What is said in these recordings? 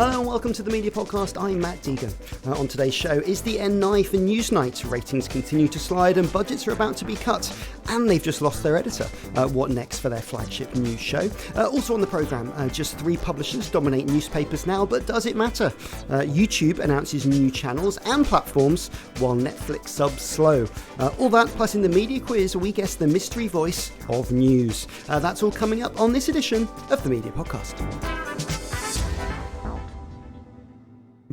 Hello and welcome to the Media Podcast. I'm Matt Deegan. On today's show, is the end nigh for Newsnight? Ratings continue to slide and budgets are about to be cut. And they've just lost their editor. What next for their flagship news show? Also on the programme, just 3 publishers dominate newspapers now, but does it matter? YouTube announces new channels and platforms while Netflix subs slow. All that plus in the media quiz, we guess the mystery voice of news. That's all coming up on this edition of the Media Podcast.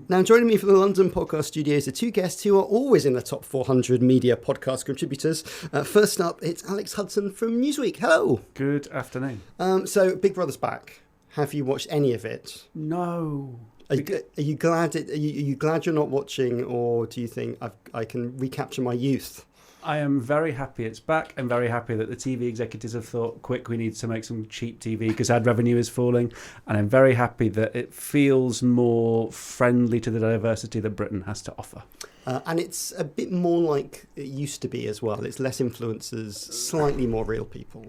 Now, joining me from the London podcast studios are 2 guests who are always in the top 400 media podcast contributors. First up, it's Alex Hudson from Newsweek. Hello. Good afternoon. So, Big Brother's back. Have you watched any of it? No. Are you glad? Are you glad you're not watching, or do you think I can recapture my youth? I am very happy it's back. I'm very happy that the TV executives have thought, quick, we need to make some cheap TV because ad revenue is falling. And I'm very happy that it feels more friendly to the diversity that Britain has to offer. And it's a bit more like it used to be as well. It's less influencers, slightly more real people.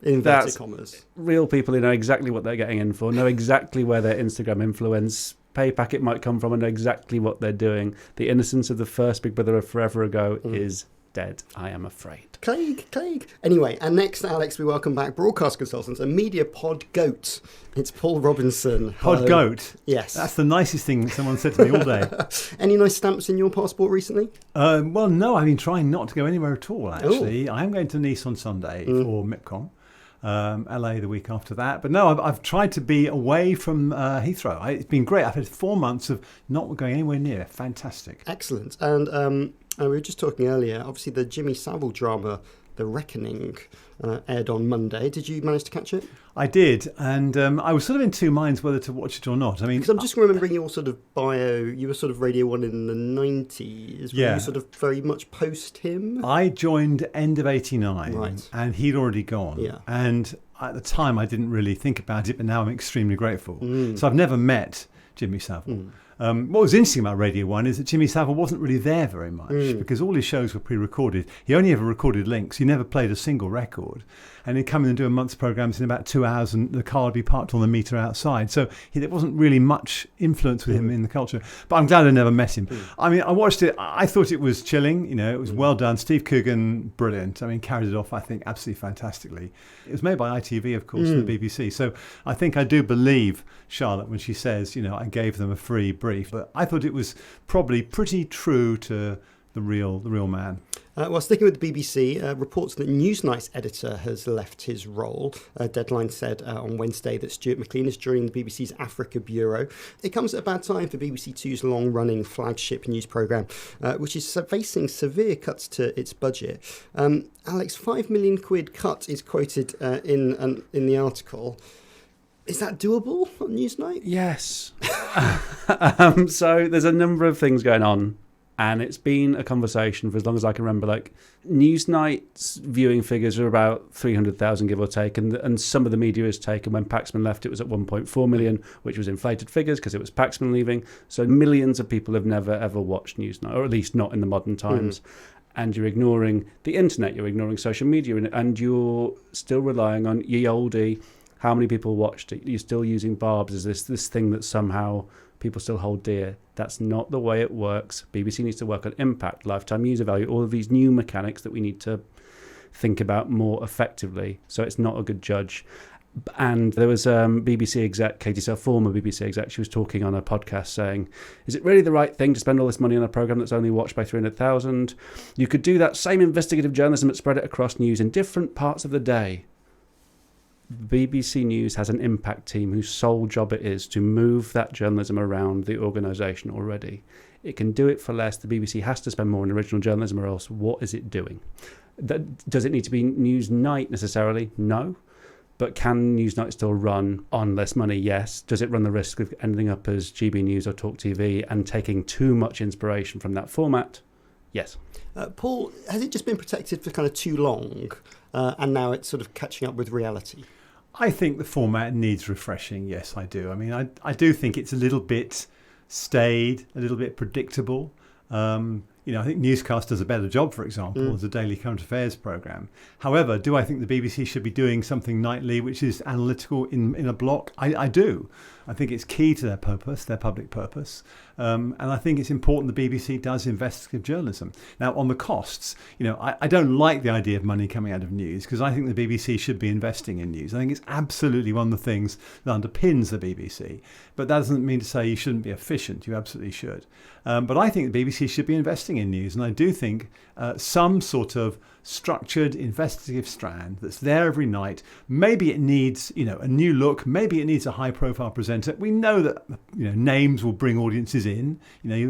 Inverted commas. Real people who know exactly what they're getting in for, know exactly where their Instagram influence pay packet might come from and know exactly what they're doing. The innocence of the first Big Brother forever ago is dead, I am afraid. Clegg. Anyway, and next, Alex, we welcome back broadcast consultants and media pod goat. It's Paul Robinson. Pod Hello. goat? Yes. That's the nicest thing someone said to me all day. Any nice stamps in your passport recently? Well, no, I've been trying not to go anywhere at all, actually. I am going to Nice on Sunday for MIPCOM. LA the week after that. But no, I've tried to be away from Heathrow. It's been great. I've had 4 months of not going anywhere near. Fantastic. Excellent. And we were just talking earlier, obviously the Jimmy Savile drama, The Reckoning, aired on Monday. Did you manage to catch it? I did, and I was sort of in 2 minds whether to watch it or not. I mean, because I'm just remembering your sort of bio. You were sort of Radio 1 in the 90s. Were you sort of very much post him? I joined end of 89, right, and he'd already gone. Yeah. And at the time, I didn't really think about it, but now I'm extremely grateful. So I've never met Jimmy Savile. What was interesting about Radio 1 is that Jimmy Savile wasn't really there very much because all his shows were pre-recorded. He only ever recorded links. He never played a single record. And he'd come in and do a month's programmes in about 2 hours and the car would be parked on the meter outside. So there wasn't really much influence with him in the culture. But I'm glad I never met him. I mean, I watched it. I thought it was chilling. You know, it was well done. Steve Coogan, brilliant. I mean, carried it off, I think, absolutely fantastically. It was made by ITV, of course, and the BBC. So I think I do believe Charlotte when she says, you know, I gave them a free brief. But I thought it was probably pretty true to the real man. Well, sticking with the BBC, reports that Newsnight's editor has left his role. Deadline said on Wednesday that Stuart McLean is joining the BBC's Africa Bureau. It comes at a bad time for BBC Two's long-running flagship news programme, which is facing severe cuts to its budget. Alex, £5 million cut is quoted in the article. Is that doable on Newsnight? Yes. So there's a number of things going on. And it's been a conversation for as long as I can remember. Like, Newsnight's viewing figures are about 300,000, give or take. And some of the media is taken. When Paxman left, it was at 1.4 million, which was inflated figures because it was Paxman leaving. So millions of people have never, ever watched Newsnight, or at least not in the modern times. And you're ignoring the internet, you're ignoring social media, and you're still relying on ye oldie. How many people watched it? You're still using barbs as this thing that somehow people still hold dear. That's not the way it works. BBC needs to work on impact, lifetime user value, all of these new mechanics that we need to think about more effectively. So it's not a good judge. And there was BBC exec, Katie Sell, former BBC exec, she was talking on a podcast saying, is it really the right thing to spend all this money on a programme that's only watched by 300,000? You could do that same investigative journalism but spread it across news in different parts of the day. BBC News has an impact team whose sole job it is to move that journalism around the organisation already. It can do it for less. The BBC has to spend more on original journalism, or else what is it doing? Does it need to be Newsnight necessarily? No. But can Newsnight still run on less money? Yes. Does it run the risk of ending up as GB News or Talk TV and taking too much inspiration from that format? Yes. Paul, has it just been protected for kind of too long and now it's sort of catching up with reality? I think the format needs refreshing. Yes, I do. I mean, I do think it's a little bit staid, a little bit predictable. I think Newscast does a better job, for example, as a daily current affairs programme. However, do I think the BBC should be doing something nightly which is analytical in a block? I do. I think it's key to their purpose, their public purpose. And I think it's important the BBC does investigative journalism. Now, on the costs, I don't like the idea of money coming out of news, because I think the BBC should be investing in news. I think it's absolutely one of the things that underpins the BBC. But that doesn't mean to say you shouldn't be efficient. You absolutely should. But I think the BBC should be investing in news. And I do think some sort of structured investigative strand that's there every night. Maybe it needs, a new look. Maybe it needs a high-profile presenter. We know that, names will bring audiences in.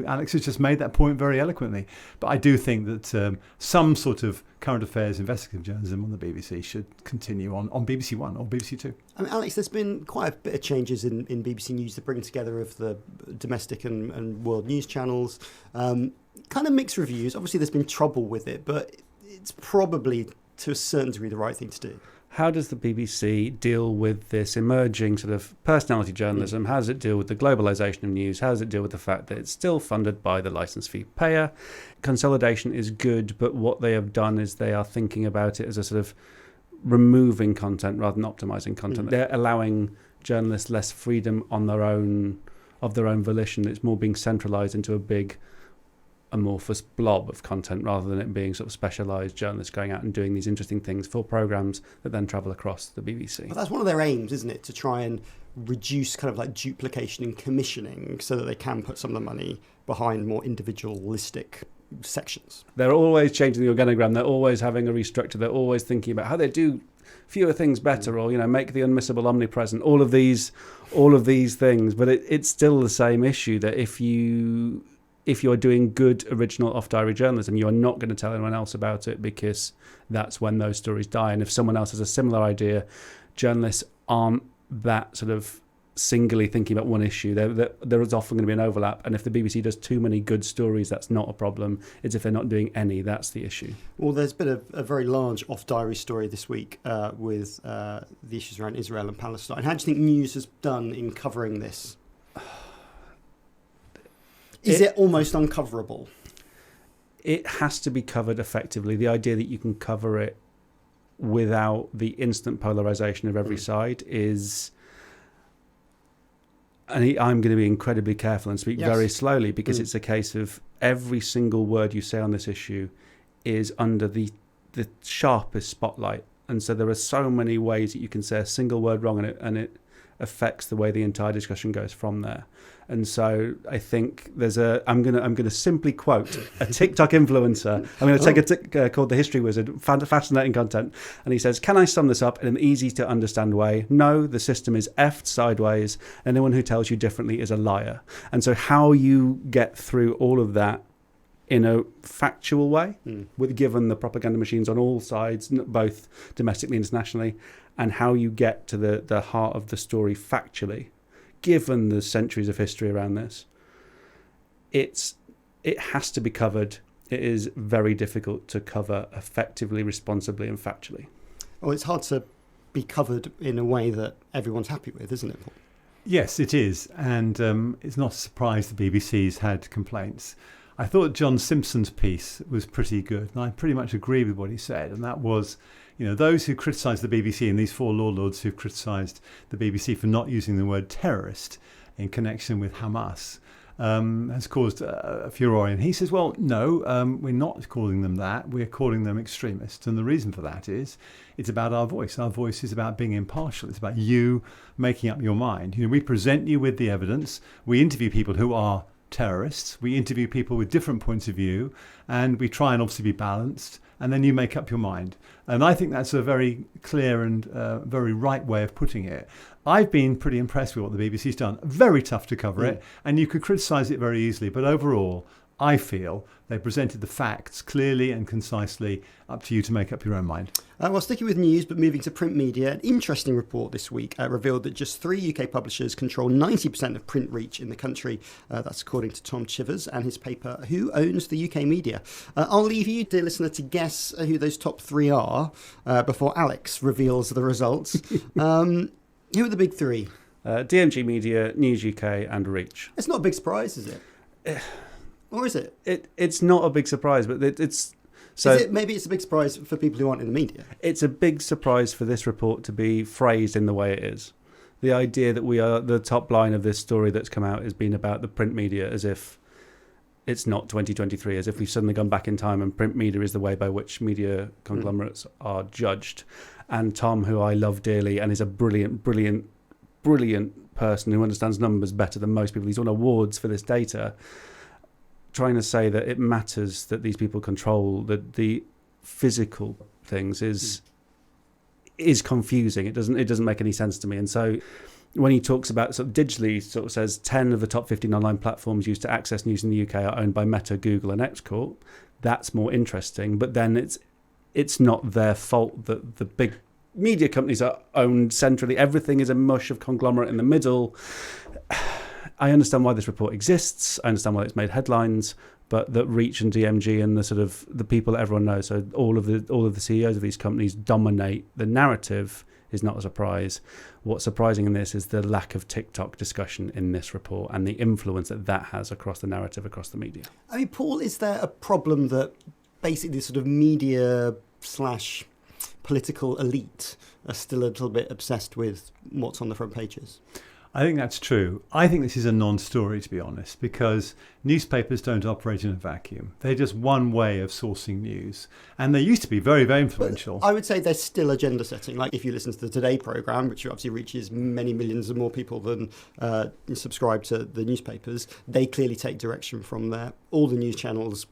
Alex has just made that point very eloquently. But I do think that some sort of current affairs investigative journalism on the BBC should continue on BBC One or BBC Two. I mean, Alex, there's been quite a bit of changes in BBC News, the bringing together of the domestic and world news channels. Kind of mixed reviews. Obviously, there's been trouble with it, but it's probably to a certain degree the right thing to do. How does the BBC deal with this emerging sort of personality journalism? How does it deal with the globalisation of news? How does it deal with the fact that it's still funded by the licence fee payer? Consolidation is good, but what they have done is they are thinking about it as a sort of removing content rather than optimising content. They're allowing journalists less freedom of their own volition. It's more being centralised into a big amorphous blob of content rather than it being sort of specialised journalists going out and doing these interesting things for programmes that then travel across the BBC. But that's one of their aims, isn't it? To try and reduce kind of like duplication and commissioning so that they can put some of the money behind more individualistic sections. They're always changing the organogram. They're always having a restructure. They're always thinking about how they do fewer things better, or make the unmissable omnipresent. All of these things, but it's still the same issue that if you're doing good original off-diary journalism, you are not going to tell anyone else about it, because that's when those stories die. And if someone else has a similar idea, journalists aren't that sort of singly thinking about one issue. There is often going to be an overlap. And if the BBC does too many good stories, that's not a problem. It's if they're not doing any, that's the issue. Well, there's been a very large off-diary story this week with the issues around Israel and Palestine. How do you think news has done in covering this? Is it almost uncoverable? It has to be covered effectively. The idea that you can cover it without the instant polarisation of every side is... And I'm going to be incredibly careful and speak very slowly, because it's a case of every single word you say on this issue is under the sharpest spotlight. And so there are so many ways that you can say a single word wrong, and it affects the way the entire discussion goes from there. And so I think I'm going to simply quote a TikTok influencer. I'm going to take a tick called The History Wizard, fascinating content. And he says, "Can I sum this up in an easy to understand way? No, the system is effed sideways. Anyone who tells you differently is a liar." And so how you get through all of that in a factual way, given the propaganda machines on all sides, both domestically and internationally, and how you get to the heart of the story factually, given the centuries of history around this, it has to be covered. It is very difficult to cover effectively, responsibly, and factually. Well, it's hard to be covered in a way that everyone's happy with, isn't it, Paul? Yes, it is. And it's not a surprise the BBC's had complaints. I thought John Simpson's piece was pretty good, and I pretty much agree with what he said. And that was, those who criticise the BBC, and these four lords who've criticised the BBC for not using the word terrorist in connection with Hamas, has caused a furore. And he says, well, no, we're not calling them that. We're calling them extremists. And the reason for that is it's about our voice. Our voice is about being impartial. It's about you making up your mind. We present you with the evidence. We interview people who are terrorists. We interview people with different points of view, and we try and obviously be balanced, and then you make up your mind. And I think that's a very clear and very right way of putting it. I've been pretty impressed with what the BBC's done. Very tough to cover it, and you could criticise it very easily, but overall I feel they presented the facts clearly and concisely. Up to you to make up your own mind. Well, sticking with news, but moving to print media, an interesting report this week revealed that just 3 UK publishers control 90% of print reach in the country. That's according to Tom Chivers and his paper, Who Owns the UK Media? I'll leave you, dear listener, to guess who those top 3 are before Alex reveals the results. Who are the big 3? DMG Media, News UK and Reach. It's not a big surprise, is it? Or is it? It's not a big surprise, but it's... So maybe it's a big surprise for people who aren't in the media? It's a big surprise for this report to be phrased in the way it is. The idea that we are the top line of this story that's come out has been about the print media, as if it's not 2023, as if we've suddenly gone back in time and print media is the way by which media conglomerates are judged. And Tom, who I love dearly and is a brilliant person who understands numbers better than most people, he's won awards for this data, trying to say that it matters that these people control the physical things is confusing. It doesn't make any sense to me. And so when he talks about sort of digitally, sort of says 10 of the top 15 online platforms used to access news in the UK are owned by Meta, Google and X Corp. That's more interesting. But then it's not their fault that the big media companies are owned centrally. Everything is a mush of conglomerate in the middle. I understand why this report exists. I understand why it's made headlines, but that Reach and DMG and the sort of the people that everyone knows, so all of the CEOs of these companies dominate the narrative, is not a surprise. What's surprising in this is the lack of TikTok discussion in this report and the influence that has across the narrative, across the media. I mean, Paul, is there a problem that basically sort of media / political elite are still a little bit obsessed with what's on the front pages? I think that's true. I think this is a non-story, to be honest, because newspapers don't operate in a vacuum. They're just one way of sourcing news. And they used to be very, very influential. But I would say they're still agenda setting. Like if you listen to the Today programme, which obviously reaches many millions of more people than subscribe to the newspapers, they clearly take direction from there. All the news channels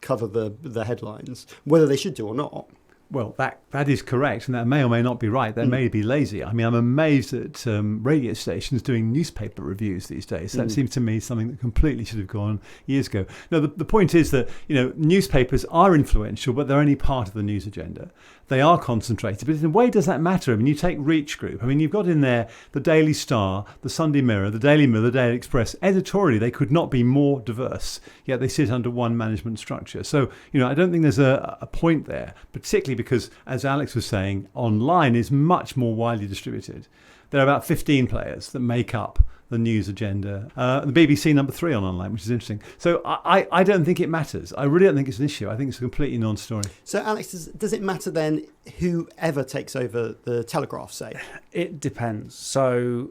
cover the headlines, whether they should do or not. Well, that is correct, and that may or may not be right. They may be lazy. I mean, I'm amazed at radio stations doing newspaper reviews these days. That seems to me something that completely should have gone years ago. No, the point is that, newspapers are influential, but they're only part of the news agenda. They are concentrated, but in a way, does that matter? I mean, you take Reach Group. I mean, you've got in there the Daily Star, the Sunday Mirror, the Daily Mirror, the Daily Express. Editorially, they could not be more diverse, yet they sit under one management structure. So, I don't think there's a point there, particularly because, as Alex was saying, online is much more widely distributed. There are about 15 players that make up the news agenda. The BBC number 3 on online, which is interesting. So I don't think it matters. I really don't think it's an issue. I think it's a completely non-story. So Alex, does it matter then whoever takes over the Telegraph, say? It depends. So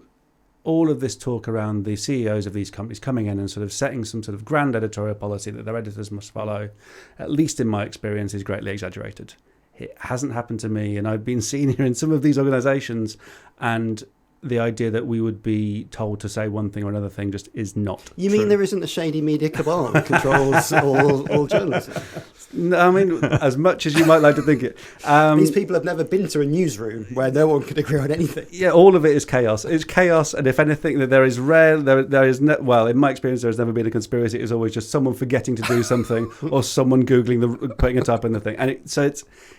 all of this talk around the CEOs of these companies coming in and sort of setting some sort of grand editorial policy that their editors must follow, at least in my experience, is greatly exaggerated. It hasn't happened to me, and I've been senior in some of these organisations, and the idea that we would be told to say one thing or another thing just is not You true. mean there isn't a shady media cabal that controls all journalism? No, I mean, as much as you might like to think it. These people have never been to a newsroom where no one could agree on anything. Yeah, all of it is chaos. It's chaos, and if anything, that there is well, in my experience, there has never been a conspiracy. It's always just someone forgetting to do something or someone Googling, putting a type in the thing. And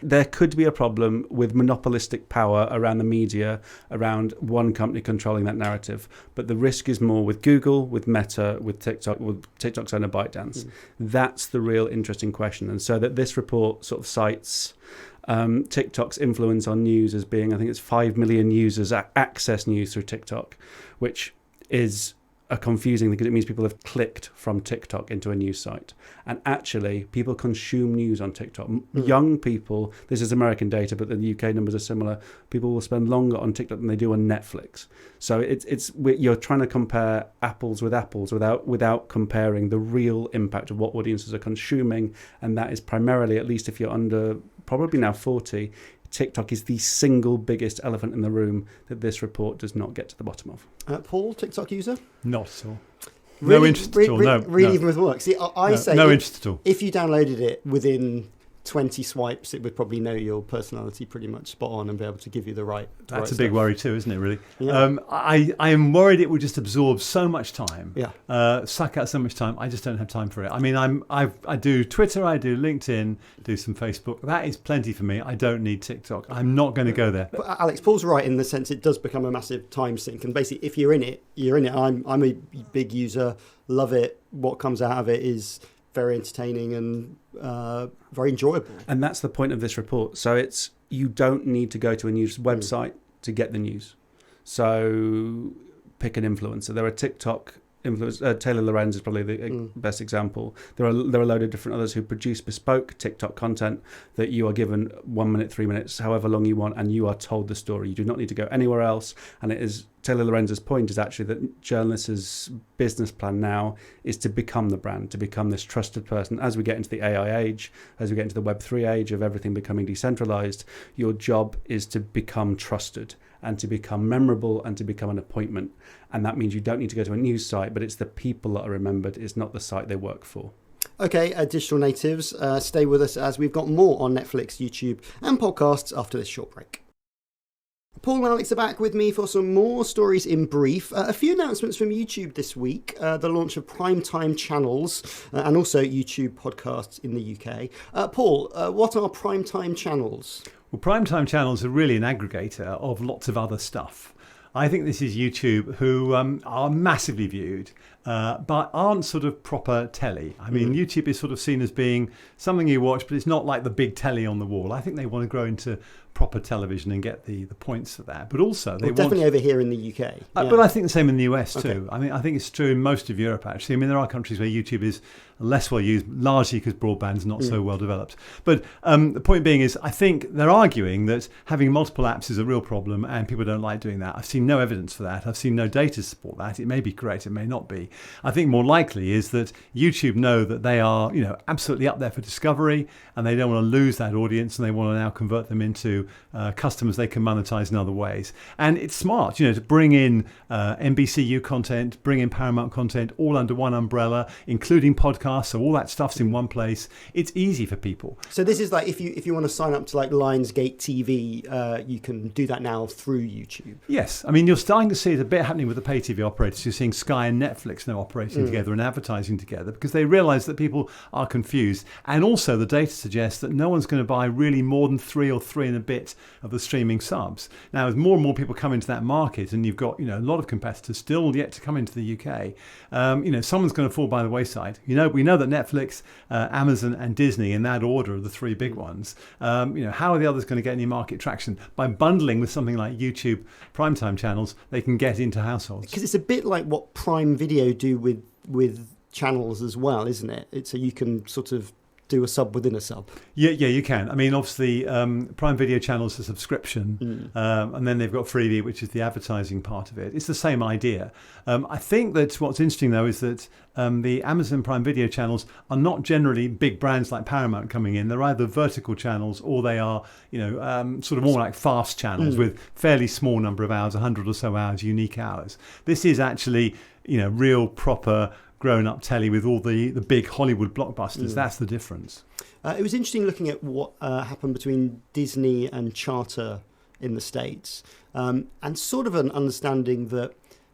there could be a problem with monopolistic power around the media, around one company controlling that narrative. But the risk is more with Google, with Meta, with TikTok, with TikTok's owner ByteDance. That's the real interesting question. And so that this report sort of cites TikTok's influence on news as being, I think it's 5 million users access news through TikTok, which is a confusing thing because it means people have clicked from TikTok into a news site. And actually, people consume news on TikTok. Young people, this is American data, but the UK numbers are similar. People will spend longer on TikTok than they do on Netflix. So you're trying to compare apples with apples without comparing the impact impact of what audiences are consuming. And that is primarily, at least if you're under probably now 40, TikTok is the single biggest elephant in the room that this report does not get to the bottom of. Paul, TikTok user? Not at all. Really, no interest at all. No. Even with work. See, I say no interest at all. If you downloaded it within 20 swipes, it would probably know your personality pretty much spot on and be able to give you the right. That's a big worry too, isn't it? Really. Yeah. I am worried it would just absorb so much time. Yeah. Suck out so much time. I just don't have time for it. I mean, I do Twitter, I do LinkedIn, do some Facebook. That is plenty for me. I don't need TikTok. I'm not going to go there. But Alex, Paul's right in the sense it does become a massive time sink. And basically, if you're in it, you're in it. I'm a big user. Love it. What comes out of it is very entertaining and very enjoyable. And that's the point of this report. So you don't need to go to a news website to get the news. So pick an influencer. There are TikTok influencers. Taylor Lorenz is probably the best example. There are a load of different others who produce bespoke TikTok content that you are given 1 minute, 3 minutes, however long you want, and you are told the story. You do not need to go anywhere else. And it is Taylor Lorenz's point is actually that journalists' business plan now is to become the brand, to become this trusted person. As we get into the AI age, as we get into the Web3 age of everything becoming decentralized, your job is to become trusted and to become memorable and to become an appointment. And that means you don't need to go to a news site, but it's the people that are remembered. It's not the site they work for. Okay, digital natives, stay with us as we've got more on Netflix, YouTube and podcasts after this short break. Paul and Alex are back with me for some more stories in brief. A few announcements from YouTube this week. The launch of primetime channels and also YouTube podcasts in the UK. Paul, what are primetime channels? Well, primetime channels are really an aggregator of lots of other stuff. I think this is YouTube, who are massively viewed, but aren't sort of proper telly. I mean, YouTube is sort of seen as being something you watch, but it's not like the big telly on the wall. I think they want to grow into proper television and get the points for that. But also, they definitely over here in the UK. But I think the same in the US too. Okay. I mean, I think it's true in most of Europe, actually. I mean, there are countries where YouTube is less well used, largely because broadband's not so well developed. But the point being is, I think they're arguing that having multiple apps is a real problem and people don't like doing that. I've seen no evidence for that. I've seen no data to support that. It may be correct, it may not be. I think more likely is that YouTube know that they are, absolutely up there for discovery, and they don't want to lose that audience, and they want to now convert them into customers they can monetize in other ways. And it's smart, to bring in NBCU content, bring in Paramount content, all under one umbrella, including podcasts. So all that stuff's in one place. It's easy for people. So this is like if you want to sign up to like Lionsgate TV, you can do that now through YouTube. Yes, I mean you're starting to see it a bit happening with the pay TV operators. You're seeing Sky and Netflix now operating together and advertising together because they realise that people are confused, and also the data suggests that no one's going to buy really more than 3 or 3 and a bit of the streaming subs. Now, as more and more people come into that market, and you've got a lot of competitors still yet to come into the UK, someone's going to fall by the wayside. We know that Netflix, Amazon, and Disney, in that order, are the 3 big ones. How are the others going to get any market traction? By bundling with something like YouTube primetime channels, they can get into households. Because it's a bit like what Prime Video do with channels as well, isn't it? So you can sort of do a sub within a sub. Yeah, you can. I mean, obviously, Prime Video channels a subscription, and then they've got Freebie, which is the advertising part of it. It's the same idea. I think that what's interesting, though, is that the Amazon Prime Video channels are not generally big brands like Paramount coming in. They're either vertical channels or they are, sort of more like fast channels with fairly small number of hours, 100 or so hours, unique hours. This is actually, real proper grown-up telly with all the big Hollywood blockbusters. That's the difference. It was interesting looking at what happened between Disney and Charter in the States, and sort of an understanding that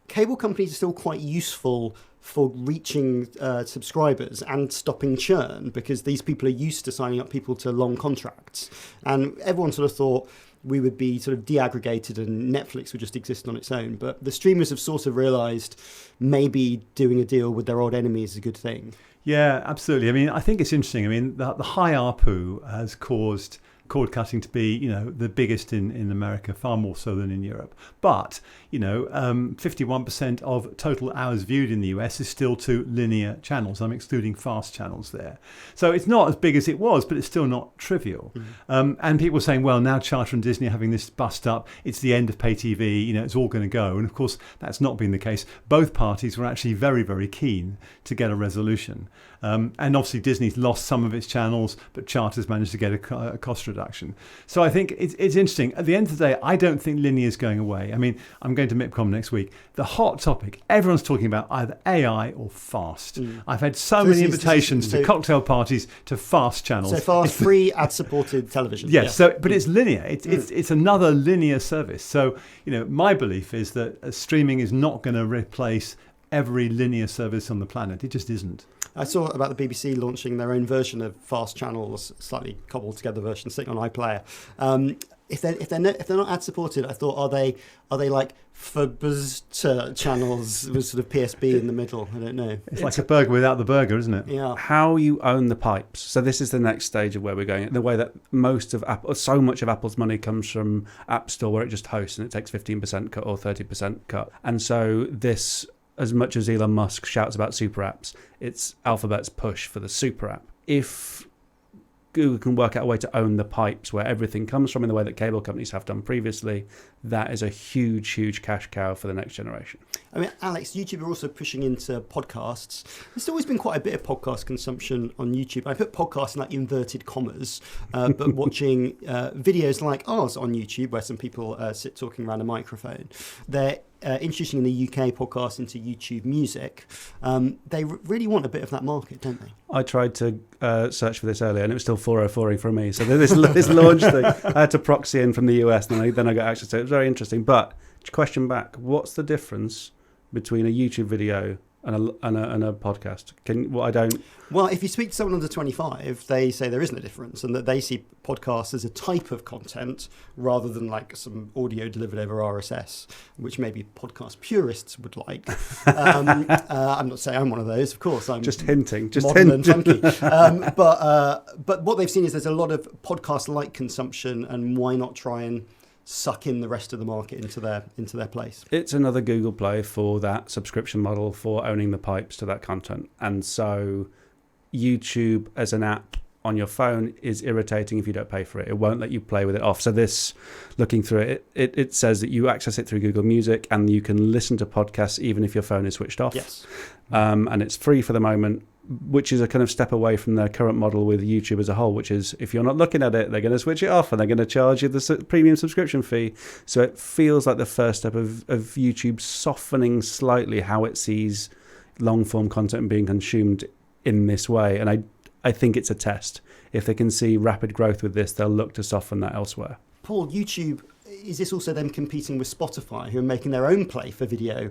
cable companies are still quite useful for reaching subscribers and stopping churn, because these people are used to signing up people to long contracts. And everyone sort of thought we would be sort of de-aggregated and Netflix would just exist on its own. But the streamers have sort of realised maybe doing a deal with their old enemies is a good thing. Yeah, absolutely. I mean, I think it's interesting. I mean, the high ARPU has caused cord cutting to be, the biggest in America, far more so than in Europe. But, 51% of total hours viewed in the US is still to linear channels. I'm excluding fast channels there. So it's not as big as it was, but it's still not trivial. And people are saying, well, now Charter and Disney are having this bust up. It's the end of pay TV. It's all going to go. And of course, that's not been the case. Both parties were actually very, very keen to get a resolution. And obviously Disney's lost some of its channels, but Charter's managed to get a cost reduction. So I think it's interesting. At the end of the day, I don't think linear is going away. I mean, I'm going to MIPCOM next week. The hot topic, everyone's talking about either AI or fast. I've had so many invitations to cocktail parties to fast channels. So fast, free, ad-supported television. Yes, yeah. But it's linear. It's another linear service. So, my belief is that streaming is not going to replace every linear service on the planet. It just isn't. I saw about the BBC launching their own version of fast channels, slightly cobbled together version sitting on iPlayer. If they're not ad supported, I thought are they like FBZ channels with sort of PSB in the middle? I don't know. It's like a burger without the burger, isn't it? Yeah. How you own the pipes. So this is the next stage of where we're going. The way that so much of Apple's money comes from App Store, where it just hosts and it takes 15% cut or 30% cut. And so this as much as Elon Musk shouts about super apps, it's Alphabet's push for the super app. If Google can work out a way to own the pipes where everything comes from in the way that cable companies have done previously, that is a huge, huge cash cow for the next generation. I mean, Alex, YouTube are also pushing into podcasts. There's always been quite a bit of podcast consumption on YouTube. I put podcasts in like inverted commas, but watching videos like ours on YouTube, where some people sit talking around a microphone, they're introducing in the UK podcast into YouTube Music. They really want a bit of that market, don't they? I tried to search for this earlier, and it was still 404ing for me. So this launch thing, I had to proxy in from the US, and then I got access to it. It was very interesting. But question back, what's the difference between a YouTube video and a podcast? Well, if you speak to someone under 25, they say there isn't a difference, and that they see podcasts as a type of content rather than like some audio delivered over RSS, which maybe podcast purists would like. I'm not saying I'm one of those, of course. I'm just hinting, modern and funky. But what they've seen is there's a lot of podcast-like consumption, and why not try and suck in the rest of the market into their place? It's another Google play for that subscription model, for owning the pipes to that content. And so YouTube as an app on your phone is irritating if you don't pay for it. It won't let you play with it off. So this, looking through it says that you access it through Google Music, and you can listen to podcasts even if your phone is switched off. Yes. And it's free for the moment, which is a kind of step away from their current model with YouTube as a whole, which is if you're not looking at it, they're going to switch it off and they're going to charge you the premium subscription fee. So it feels like the first step of YouTube softening slightly how it sees long-form content being consumed in this way. And I think it's a test. If they can see rapid growth with this, they'll look to soften that elsewhere. Paul, YouTube, is this also them competing with Spotify, who are making their own play for video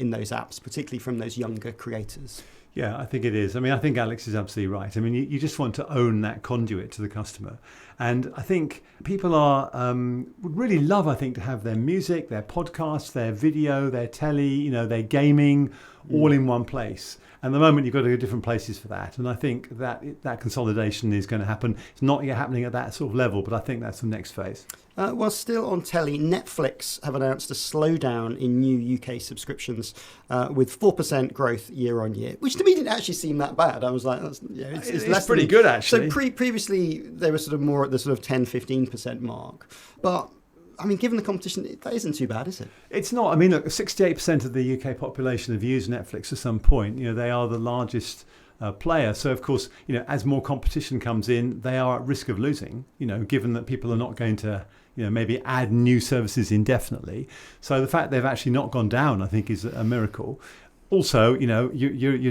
in those apps, particularly from those younger creators? Yeah, I think it is. I mean, I think Alex is absolutely right. I mean, you just want to own that conduit to the customer. And I think people would really love, I think, to have their music, their podcasts, their video, their telly, their gaming, all in one place. And at the moment, you've got to go different places for that. And I think that consolidation is going to happen. It's not yet happening at that sort of level, but I think that's the next phase. Well, still on telly, Netflix have announced a slowdown in new UK subscriptions with 4% growth year on year, which to me didn't actually seem that bad. I was like, it's less pretty good, actually. So previously, they were sort of more at the sort of 10-15% mark. But I mean, given the competition, that isn't too bad, is it? It's not. I mean, look, 68% of the UK population have used Netflix at some point. They are the largest player. So, of course, as more competition comes in, they are at risk of losing, given that people are not going to, maybe add new services indefinitely. So the fact they've actually not gone down, I think, is a miracle. Also, you know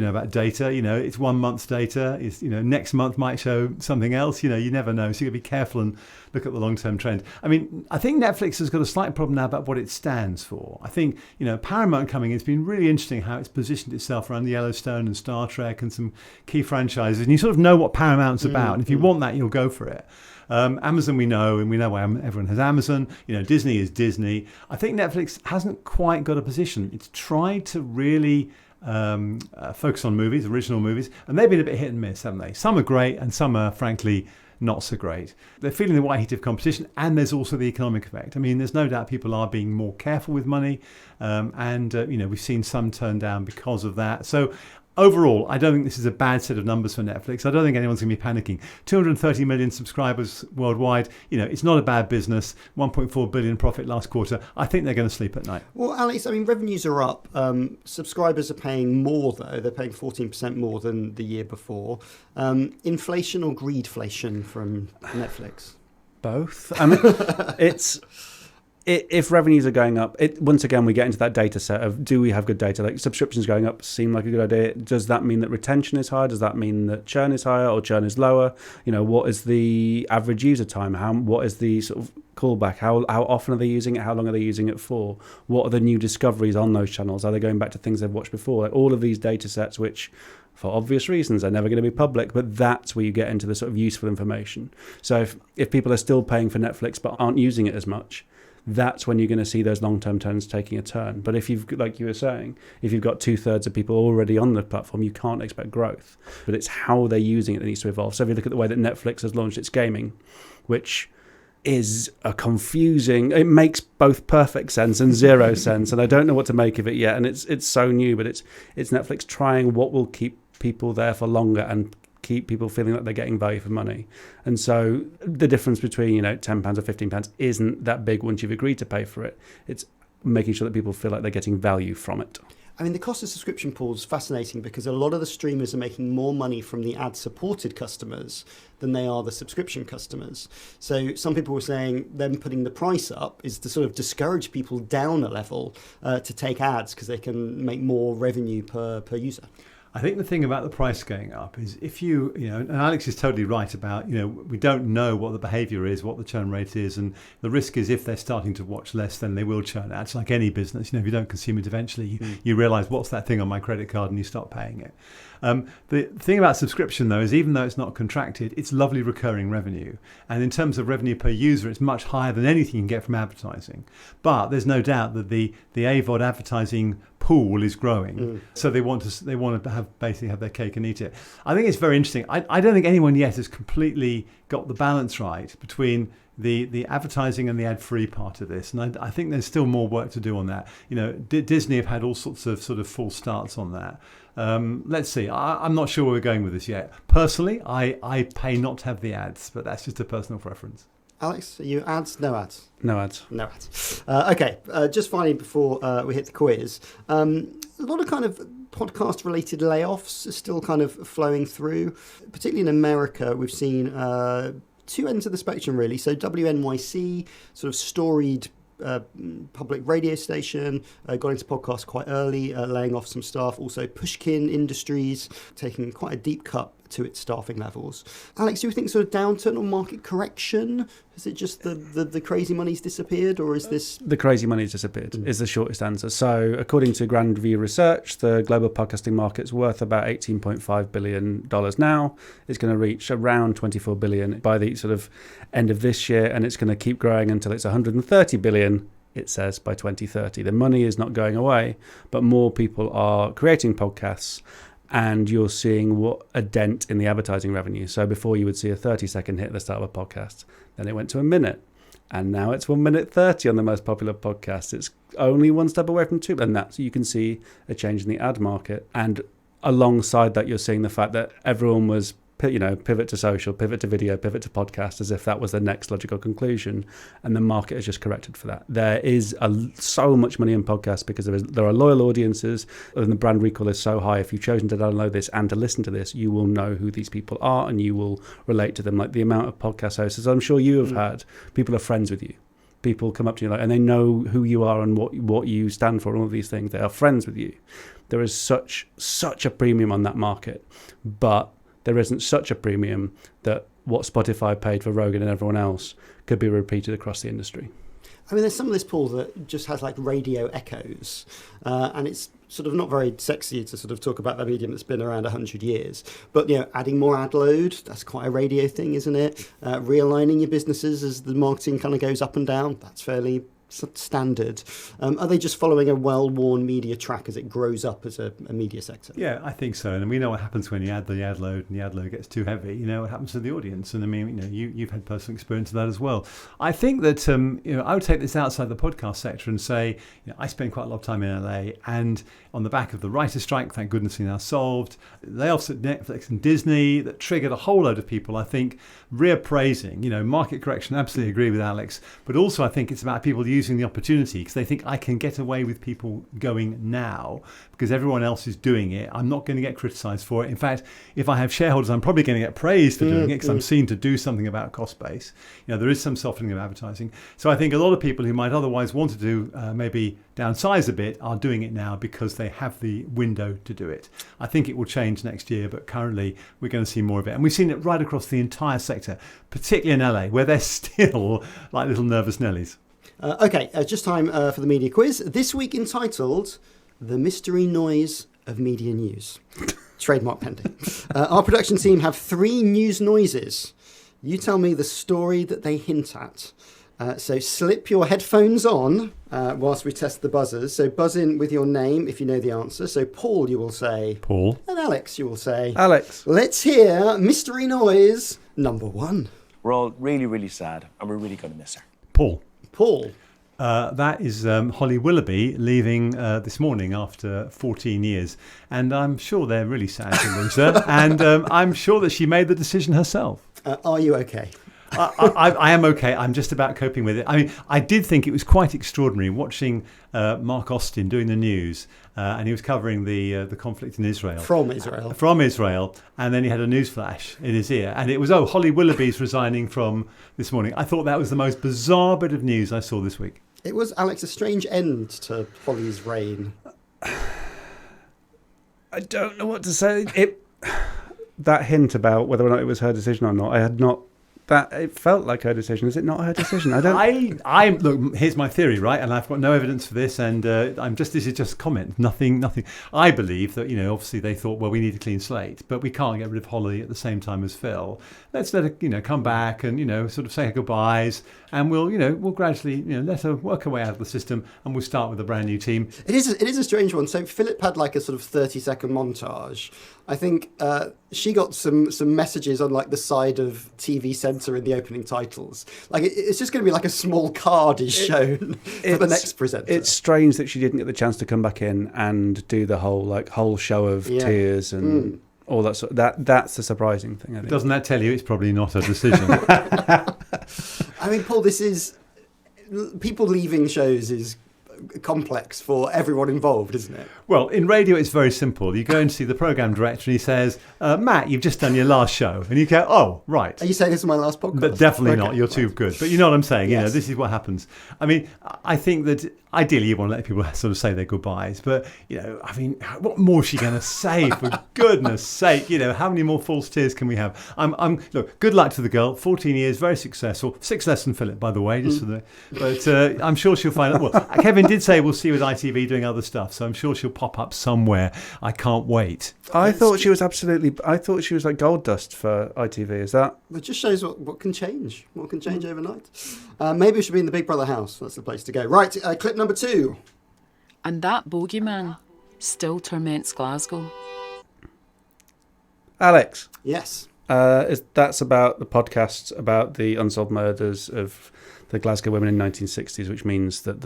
about data. It's 1 month's data. Is next month might show something else. You never know. So you got to be careful and look at the long-term trend. I mean, I think Netflix has got a slight problem now about what it stands for. I think Paramount coming in, it's been really interesting how it's positioned itself around Yellowstone and Star Trek and some key franchises. And you sort of know what Paramount's about. And if you want that, you'll go for it. Amazon we know, and we know why everyone has Amazon. Disney is Disney. I think Netflix hasn't quite got a position. It's tried to really focus on movies, original movies, and they've been a bit hit and miss, haven't they? Some are great, and some are, frankly, not so great. They're feeling the white heat of competition, and there's also the economic effect. I mean, there's no doubt people are being more careful with money, and we've seen some turn down because of that. So overall, I don't think this is a bad set of numbers for Netflix. I don't think anyone's going to be panicking. 230 million subscribers worldwide. It's not a bad business. 1.4 billion profit last quarter. I think they're going to sleep at night. Well, Alex, I mean, revenues are up. Subscribers are paying more, though. They're paying 14% more than the year before. Inflation or greedflation from Netflix? Both. I mean, if revenues are going up, once again, we get into that data set of, do we have good data? Like subscriptions going up seem like a good idea. Does that mean that retention is higher? Does that mean that churn is higher or churn is lower? What is the average user time? What is the sort of callback? How often are they using it? How long are they using it for? What are the new discoveries on those channels? Are they going back to things they've watched before? Like all of these data sets, which for obvious reasons are never going to be public, but that's where you get into the sort of useful information. So if people are still paying for Netflix but aren't using it as much, that's when you're going to see those long-term trends taking a turn. But if you've, like you were saying, if you've got 2/3 of people already on the platform, you can't expect growth. But it's how they're using it that needs to evolve. So if you look at the way that Netflix has launched its gaming, which is a confusing. It makes both perfect sense and zero sense, and I don't know what to make of it yet. And it's so new, but it's Netflix trying what will keep people there for longer and keep people feeling like they're getting value for money. And so the difference between £10 or £15 isn't that big once you've agreed to pay for it. It's making sure that people feel like they're getting value from it. I mean, the cost of subscription pool is fascinating because a lot of the streamers are making more money from the ad-supported customers than they are the subscription customers. So some people were saying them putting the price up is to sort of discourage people down a level to take ads because they can make more revenue per user. I think the thing about the price going up is if and Alex is totally right about, we don't know what the behaviour is, what the churn rate is, and the risk is if they're starting to watch less, then they will churn ads. Like any business, if you don't consume it eventually, you realise what's that thing on my credit card and you stop paying it. The thing about subscription, though, is even though it's not contracted, it's lovely recurring revenue. And in terms of revenue per user, it's much higher than anything you can get from advertising. But there's no doubt that the AVOD advertising pool is growing. So they want to basically have their cake and eat it. I think it's very interesting. I don't think anyone yet has completely got the balance right between the advertising and the ad-free part of this. And I think there's still more work to do on that. Disney have had all sorts of sort of false starts on that. Let's see. I'm not sure where we're going with this yet. Personally, I pay not to have the ads, but that's just a personal preference. Alex, are you ads? No ads? No ads. No ads. Okay, just finally before we hit the quiz, a lot of kind of podcast-related layoffs are still kind of flowing through. Particularly in America, we've seen two ends of the spectrum, really. So WNYC, sort of storied public radio station, got into podcasts quite early, laying off some staff. Also Pushkin Industries taking quite a deep cut to its staffing levels. Alex, do you think sort of downturn or market correction? Is it just the crazy money's disappeared, or is this... The crazy money's disappeared is the shortest answer. So according to Grand View Research, the global podcasting market's worth about $18.5 billion now. It's going to reach around $24 billion by the sort of end of this year, and it's going to keep growing until it's $130 billion, it says, by 2030. The money is not going away, but more people are creating podcasts, and you're seeing what a dent in the advertising revenue. So before you would see a 30-second hit at the start of a podcast, then it went to a minute, and now it's 1 minute 30 on the most popular podcast. It's only one step away from 2, and that's, you can see a change in the ad market. And alongside that, you're seeing the fact that everyone was pivot to social, pivot to video, pivot to podcast, as if that was the next logical conclusion, and the market has just corrected for that. There is so much money in podcasts because there are loyal audiences, and the brand recall is so high. If you've chosen to download this and to listen to this, you will know who these people are and you will relate to them. Like the amount of podcast hosts, as I'm sure you have had, people are friends with you. People come up to you and they know who you are and what you stand for and all of these things. They are friends with you. There is such a premium on that market, but there isn't such a premium that what Spotify paid for Rogan and everyone else could be repeated across the industry. I mean, there's some of this pool that just has like radio echoes, and it's sort of not very sexy to sort of talk about that medium that's been around 100 years. But, adding more ad load, that's quite a radio thing, isn't it? Realigning your businesses as the marketing kind of goes up and down, that's fairly standard. Are they just following a well-worn media track as it grows up as a media sector? Yeah, I think so. And we know what happens when you add the ad load and the ad load gets too heavy. You know what happens to the audience. And I mean, you've had personal experience of that as well. I think that I would take this outside the podcast sector and say, I spend quite a lot of time in LA, and on the back of the writer's strike, thank goodness we now solved, layoffs at Netflix and Disney that triggered a whole load of people, I think, reappraising, market correction, absolutely agree with Alex, but also I think it's about people using the opportunity because they think I can get away with people going now because everyone else is doing it. I'm not going to get criticised for it. In fact, if I have shareholders, I'm probably going to get praised for doing it because I'm seen to do something about cost base. There is some softening of advertising. So I think a lot of people who might otherwise want to do maybe downsize a bit are doing it now because they have the window to do it. I think it will change next year, but currently we're going to see more of it. And we've seen it right across the entire sector, particularly in LA, where they're still like little nervous Nellies. Okay, just time for the media quiz. This week entitled, The Mystery Noise of Media News. Trademark pending. Our production team have 3 news noises. You tell me the story that they hint at. So slip your headphones on whilst we test the buzzers. So buzz in with your name if you know the answer. So Paul, you will say... Paul. And Alex, you will say... Alex. Let's hear mystery noise number 1. We're all really, really sad, and we're really going to miss her. Paul. That is Holly Willoughby leaving this morning after 14 years. And I'm sure they're really sad to lose her. And I'm sure that she made the decision herself. Are you okay? I am okay. I'm just about coping with it. I mean, I did think it was quite extraordinary watching Mark Austin doing the news, and he was covering the conflict in Israel. From Israel. From Israel. And then he had a news flash in his ear. And it was, Holly Willoughby's resigning from this morning. I thought that was the most bizarre bit of news I saw this week. It was, Alex, a strange end to Holly's reign. I don't know what to say. That hint about whether or not it was her decision or not, I had not. That it felt like her decision. Is it not her decision? I don't. Look. Here's my theory, right? And I've got no evidence for this. And this is just comment. Nothing. I believe that obviously they thought, well, we need a clean slate, but we can't get rid of Holly at the same time as Phil. Let's let her, come back and sort of say her goodbyes, and we'll gradually, let her work her way out of the system, and we'll start with a brand new team. It is a strange one. So Philip had like a sort of 30-second montage. I think she got some messages on like the side of TV Centre in the opening titles. Like it's just going to be like a small card is shown for the next presenter. It's strange that she didn't get the chance to come back in and do the whole show of tears and all that sort. That's the surprising thing. I think. Doesn't that tell you it's probably not her decision? I mean, Paul, people leaving shows is complex for everyone involved, isn't it? Well, in radio it's very simple. You go and see the programme director and he says, Matt, you've just done your last show. And you go, oh, right. Are you saying this is my last podcast? But definitely not. You're too good. But you know what I'm saying? Yes. This is what happens. I mean, I think that ideally you want to let people sort of say their goodbyes. But, I mean, what more is she going to say, for goodness sake? How many more false tears can we have? Look, good luck to the girl. 14 years, very successful. 6 less than Philip, by the way. But I'm sure she'll find out. Well, Kevin did say we'll see you with ITV doing other stuff. So I'm sure she'll pop up somewhere. I can't wait. I thought she was like gold dust for ITV. Is that? It just shows what can change. What can change overnight. Maybe we should be in the Big Brother house. That's the place to go. Right, clip number 2. And that bogeyman still torments Glasgow. Alex. Yes. That's about the podcast about the unsolved murders of the Glasgow women in 1960s, which means that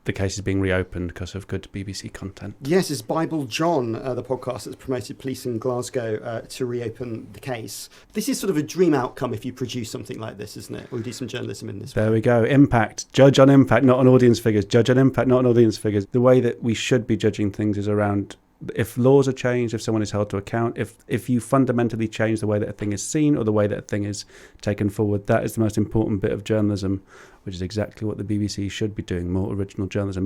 the case is being reopened because of good BBC content. Yes, it's Bible John, the podcast that's promoted police in Glasgow to reopen the case. This is sort of a dream outcome if you produce something like this, isn't it? Or do some journalism in this way. There we go. Impact. Judge on impact, not on audience figures. Judge on impact, not on audience figures. The way that we should be judging things is around if laws are changed, if someone is held to account, if you fundamentally change the way that a thing is seen or the way that a thing is taken forward. That is the most important bit of journalism, which is exactly what the BBC should be doing. More original journalism,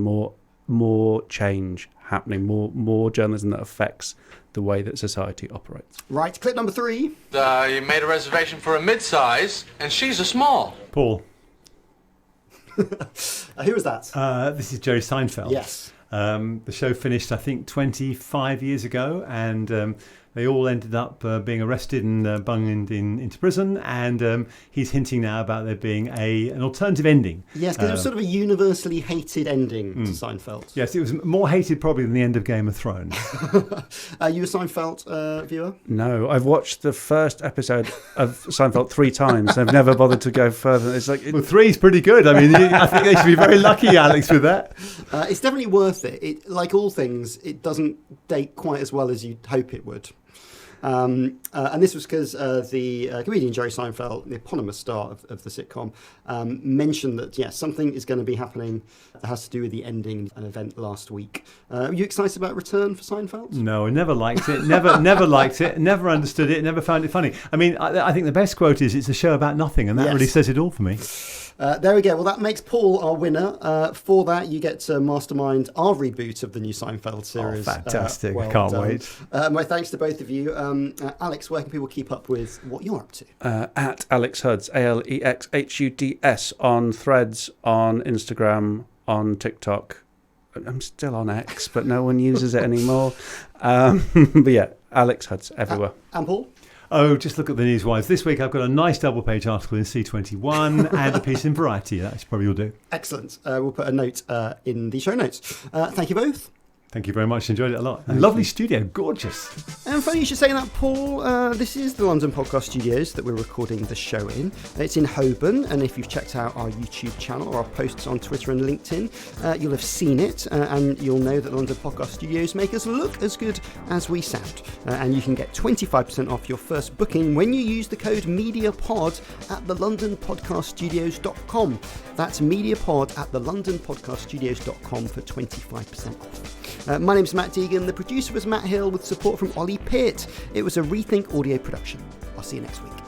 more change happening, more journalism that affects the way that society operates. Right, clip number 3. You made a reservation for a mid-size, and she's a small. Paul. Who was that? This is Jerry Seinfeld. Yes. The show finished, I think, 25 years ago, and they all ended up being arrested and bunged into prison, and he's hinting now about there being an alternative ending. Yes, because it was sort of a universally hated ending to Seinfeld. Yes, it was more hated probably than the end of Game of Thrones. Are you a Seinfeld viewer? No, I've watched the first episode of Seinfeld 3 times. I've never bothered to go further. It's like well, 3 is pretty good. I mean, I think they should be very lucky, Alex, with that. It's definitely worth it. It. Like all things, it doesn't date quite as well as you'd hope it would. And this was because the comedian Jerry Seinfeld, the eponymous star of the sitcom, mentioned that, something is going to be happening that has to do with the ending an event last week. Are you excited about return for Seinfeld? No, I never liked it. Never liked it. Never understood it. Never found it funny. I mean, I think the best quote is, it's a show about nothing, and that really says it all for me. There we go. Well, that makes Paul our winner. For that, you get to mastermind our reboot of the new Seinfeld series. Oh, fantastic. Well I can't done. wait. My thanks to both of you. Alex, where can people keep up with what you're up to? At Alex Huds, AlexHuds, on Threads, on Instagram, on TikTok. I'm still on X, but no one uses it anymore. But yeah, Alex Huds everywhere. And Paul? Oh, just look at the Newswise. This week I've got a nice double-page article in C21 and a piece in Variety. That's probably will do. Excellent. We'll put a note in the show notes. Thank you both. Thank you very much. Enjoyed it a lot. And lovely studio. Gorgeous. And funny you should say that, Paul. This is the London Podcast Studios that we're recording the show in. It's in Holborn, and if you've checked out our YouTube channel or our posts on Twitter and LinkedIn, you'll have seen it, and you'll know that the London Podcast Studios make us look as good as we sound. And you can get 25% off your first booking when you use the code MEDIAPOD at thelondonpodcaststudios.com. That's MEDIAPOD at thelondonpodcaststudios.com for 25% off. My name's Matt Deegan. The producer was Matt Hill with support from Ollie Peart. It was a Rethink audio production. I'll see you next week.